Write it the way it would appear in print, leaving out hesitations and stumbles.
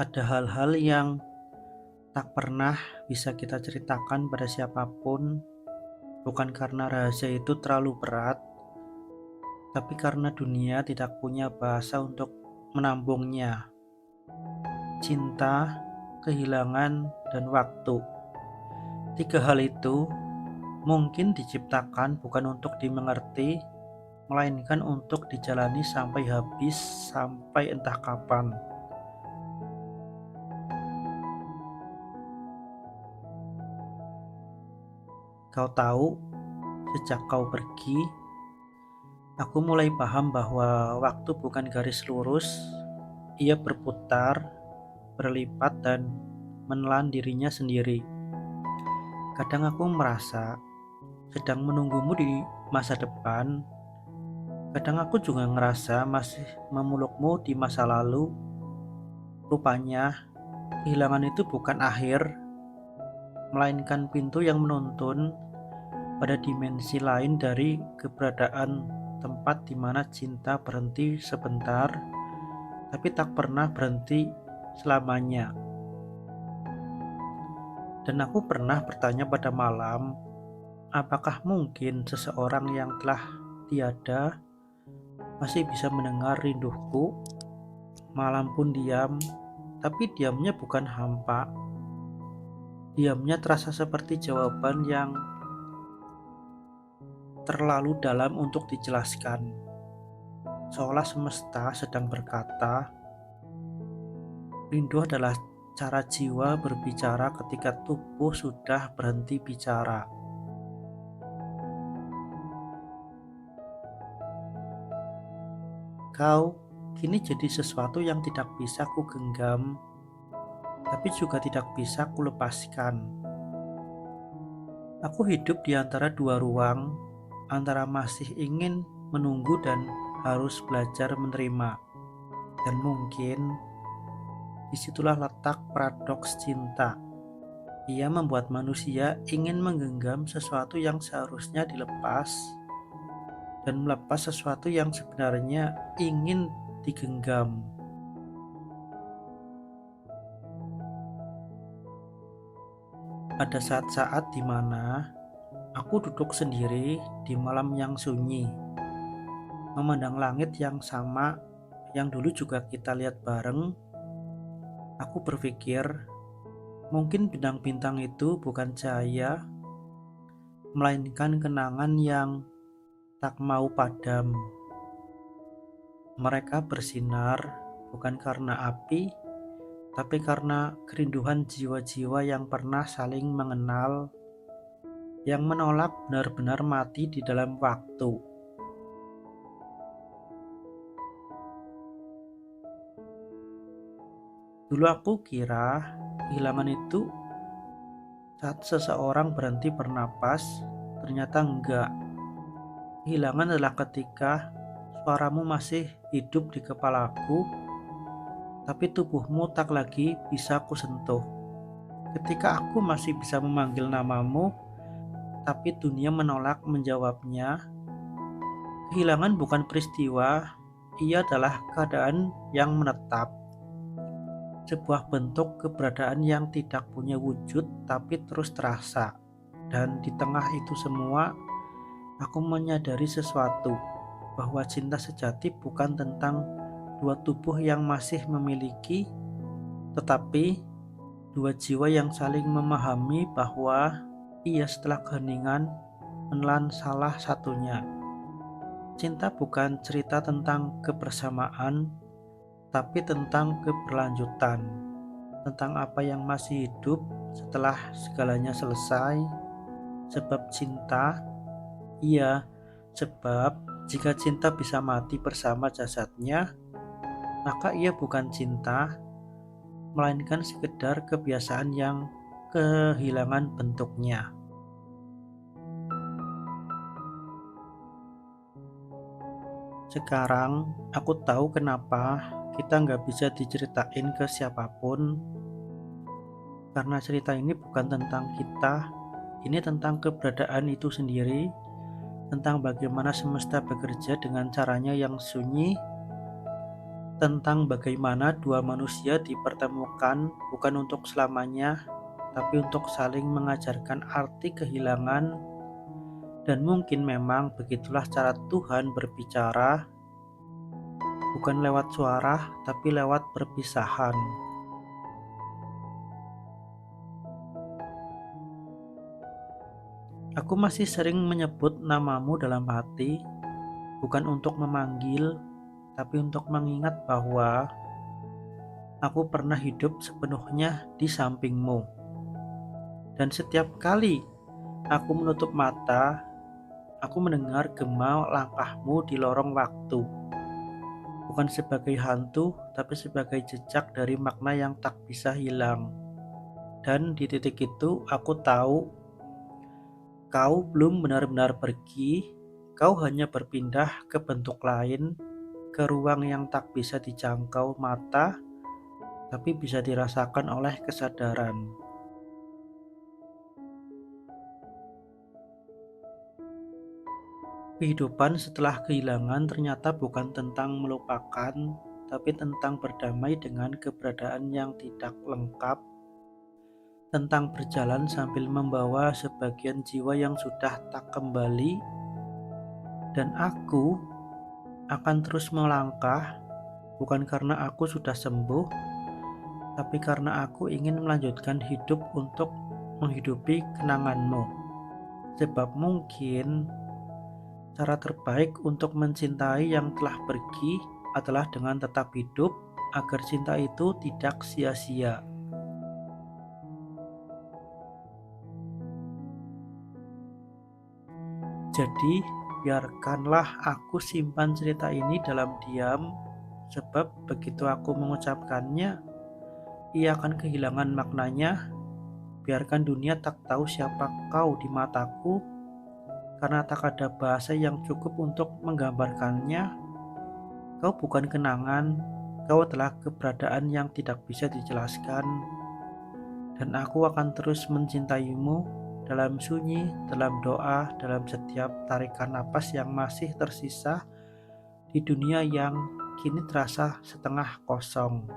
Ada hal-hal yang tak pernah bisa kita ceritakan pada siapapun, bukan karena rahasia itu terlalu berat, tapi karena dunia tidak punya bahasa untuk menampungnya. Cinta, kehilangan, dan waktu. Tiga hal itu mungkin diciptakan bukan untuk dimengerti, melainkan untuk dijalani sampai habis, sampai entah kapan. Kau tahu, sejak kau pergi, aku mulai paham bahwa waktu bukan garis lurus, ia berputar, berlipat, dan menelan dirinya sendiri. Kadang aku merasa sedang menunggumu di masa depan, kadang aku juga ngerasa masih memelukmu di masa lalu. Rupanya, kehilangan itu bukan akhir, melainkan pintu yang menuntun pada dimensi lain dari keberadaan, tempat di mana cinta berhenti sebentar tapi tak pernah berhenti selamanya. Dan aku pernah bertanya pada malam, apakah mungkin seseorang yang telah tiada masih bisa mendengar rinduku? Malam pun diam, tapi diamnya bukan hampa. Diamnya terasa seperti jawaban yang terlalu dalam untuk dijelaskan. Seolah semesta sedang berkata, rindu adalah cara jiwa berbicara ketika tubuh sudah berhenti bicara. Kau kini jadi sesuatu yang tidak bisa ku genggam, tapi juga tidak bisa ku lepaskan. Aku hidup di antara dua ruang, antara masih ingin menunggu dan harus belajar menerima. Dan mungkin disitulah letak paradoks cinta. Ia membuat manusia ingin menggenggam sesuatu yang seharusnya dilepas dan melepas sesuatu yang sebenarnya ingin digenggam. Ada saat-saat di mana aku duduk sendiri di malam yang sunyi, memandang langit yang sama yang dulu juga kita lihat bareng. Aku berpikir, mungkin bintang-bintang itu bukan cahaya, melainkan kenangan yang tak mau padam. Mereka bersinar bukan karena api, tapi karena kerinduan jiwa-jiwa yang pernah saling mengenal, yang menolak benar-benar mati di dalam waktu. Dulu aku kira kehilangan itu saat seseorang berhenti bernapas, ternyata enggak. Kehilangan adalah ketika suaramu masih hidup di kepalaku, tapi tubuhmu tak lagi bisa kusentuh. Ketika aku masih bisa memanggil namamu, tapi dunia menolak menjawabnya. Kehilangan bukan peristiwa, ia adalah keadaan yang menetap. Sebuah bentuk keberadaan yang tidak punya wujud tapi terus terasa. Dan di tengah itu semua, aku menyadari sesuatu, bahwa cinta sejati bukan tentang dua tubuh yang masih memiliki, tetapi dua jiwa yang saling memahami bahwa ia setelah keheningan menelan salah satunya. Cinta bukan cerita tentang kebersamaan, tapi tentang keberlanjutan, tentang apa yang masih hidup setelah segalanya selesai. Sebab cinta, iya, sebab jika cinta bisa mati bersama jasadnya, maka ia bukan cinta, melainkan sekedar kebiasaan yang kehilangan bentuknya. Sekarang aku tahu kenapa kita nggak bisa diceritain ke siapapun, karena cerita ini bukan tentang kita, ini tentang keberadaan itu sendiri, tentang bagaimana semesta bekerja dengan caranya yang sunyi, tentang bagaimana dua manusia dipertemukan bukan untuk selamanya, tapi untuk saling mengajarkan arti kehilangan. Dan mungkin memang begitulah cara Tuhan berbicara, bukan lewat suara, tapi lewat perpisahan. Aku masih sering menyebut namamu dalam hati, bukan untuk memanggil, tapi untuk mengingat bahwa aku pernah hidup sepenuhnya di sampingmu. Dan setiap kali aku menutup mata, aku mendengar gema langkahmu di lorong waktu. Bukan sebagai hantu, tapi sebagai jejak dari makna yang tak bisa hilang. Dan di titik itu aku tahu kau belum benar-benar pergi, kau hanya berpindah ke bentuk lain, ke ruang yang tak bisa dijangkau mata, tapi bisa dirasakan oleh kesadaran. Kehidupan setelah kehilangan ternyata bukan tentang melupakan, tapi tentang berdamai dengan keberadaan yang tidak lengkap, tentang berjalan sambil membawa sebagian jiwa yang sudah tak kembali, dan aku akan terus melangkah, bukan karena aku sudah sembuh, tapi karena aku ingin melanjutkan hidup untuk menghidupi kenanganmu. Sebab mungkin cara terbaik untuk mencintai yang telah pergi adalah dengan tetap hidup agar cinta itu tidak sia-sia. Jadi, biarkanlah aku simpan cerita ini dalam diam, sebab begitu aku mengucapkannya, ia akan kehilangan maknanya. Biarkan dunia tak tahu siapa kau di mataku, karena tak ada bahasa yang cukup untuk menggambarkannya. Kau bukan kenangan, kau adalah keberadaan yang tidak bisa dijelaskan, dan aku akan terus mencintaimu dalam sunyi, dalam doa, dalam setiap tarikan napas yang masih tersisa di dunia yang kini terasa setengah kosong.